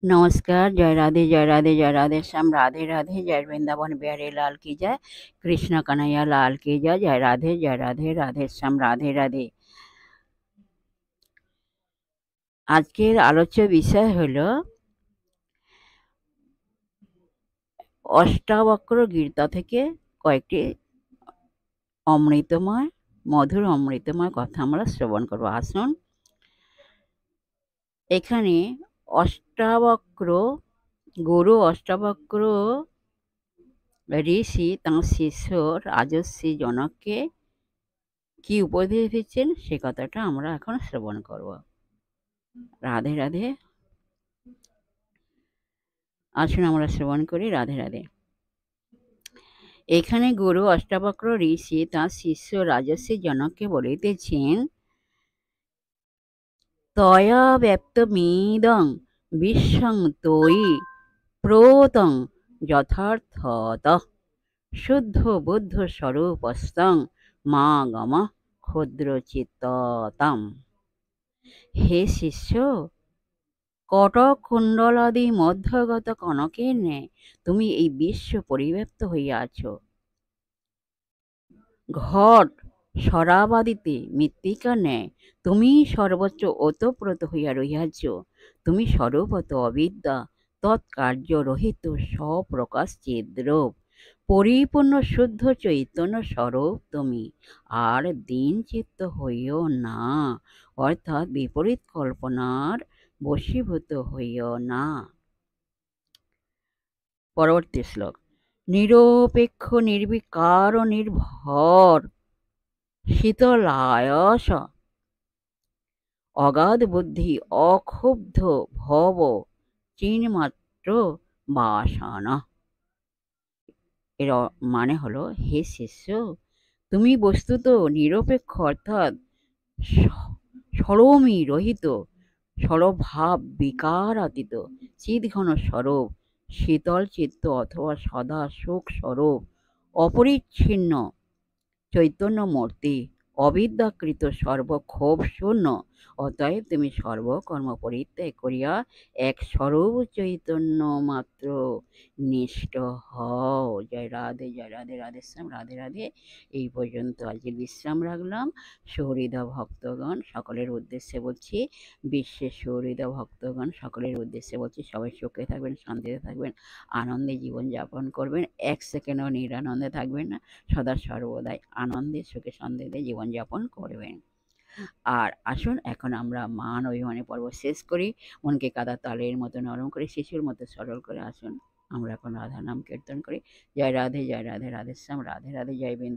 नमस्कार, जय राधे, जय राधे, जय राधे श्याम, राधे राधे, जय वृंदावन बिहारी लाल की जय, कृष्ण कन्हैया लाल की जय, जय राधे, जय राधे, राधे श्याम, राधे राधे। আজকের আলোচ্য বিষয় হলো অষ্টাবক্র গীতা থেকে কয়েকটি অমৃতময়, মধুর অমৃতময় কথা আমরা শ্রবণ করব। আসুন, এখানে অষ্টাবক্র গুরু অষ্টাবক্র ঋষি তাঁর শিষ্য রাজর্ষি জনককে কি উপদেশ দিচ্ছেন সে কথাটা আমরা এখন শ্রবণ করব। রাধে রাধে। আসুন আমরা শ্রবণ করি। রাধে রাধে। এখানে গুরু অষ্টাবক্র ঋষি তাঁর শিষ্য রাজর্ষি জনককে বলিতেছেন, তয়া ব্যক্তমিদং বিশ্বং ত্বয়ি প্রোতং যথার্থতঃ শুদ্ধ বুদ্ধ স্বরূপস্তং মা গম ক্ষুদ্রচিত্ততাম। হে শিষ্য, কটক কুণ্ডলাদি মধ্যগত কনকের ন্যায় তুমি এই বিশ্ব পরিব্যাপ্ত হইয়াছ। ঘট শরাবাদিতে মৃত্তিকা ন্যায় তুমি সর্বত্র ওতপ্রোত হইয়া রহিয়াছ। তুমি স্বরূপত অবিদ্যা, তৎকার্য রহিত স্বপ্রকাশ চিদ্রূপ, পরিপূর্ণ শুদ্ধ চৈতন্য স্বরূপ তুমি। আর দিন চিত্ত হইও না, অর্থাৎ বিপরীত কল্পনার বশীভূত হইও না। পরবর্তী শ্লোক। নিরপেক্ষ নির্বিকার নির্ভর শীতলায়স অগাধ বুদ্ধি অক্ষুব্ধ ভব চিন্মাত্র বাসনা। এর মানে হলো, হে শিষ্য, তুমি বস্তুত নিরপেক্ষ অর্থাৎ সরমি রহিত, সরভাব বিকারাতীত চিৎঘন স্বরূপ, শীতল চিত্ত অথবা সদা সুখ স্বরূপ, অপরিচ্ছিন্ন চৈতন্য মূর্তি, অবিদ্যাকৃত সর্বক্ষোভ শূন্য। অতএব তুমি সর্বকর্ম পরিত্যাগ করিয়া এক স্বরূপ চৈতন্য মাত্র নিষ্ঠ হও। জয় রাধে, জয় রাধে, রাধে শ্যাম, রাধে রাধে। এই পর্যন্ত আজকে বিশ্রাম রাখলাম। সুহৃদা ভক্তগণ সকলের উদ্দেশ্যে বলছি, বিশ্বের সুহৃদা ভক্তগণ সকলের উদ্দেশ্যে বলছি, সবাই সুখে থাকবেন, শান্তিতে থাকবেন, আনন্দে জীবনযাপন করবেন, এক সেকেন্ডও নিরানন্দে থাকবেন না, সদা সর্বদাই আনন্দে সুখে শান্তিতে জীবনযাপন করবেন। আর আসুন এখন আমরা মান অভিমানী পর্ব শেষ করি, মনকে কাদা তালের মতো নরম করে, শিশুর মতো সরল করে। আসুন আমরা এখন রাধা নাম কীর্তন করি। জয় রাধে, জয় রাধে, রাধে শ্যাম, রাধে রাধে, জয় বৃন্দাবন।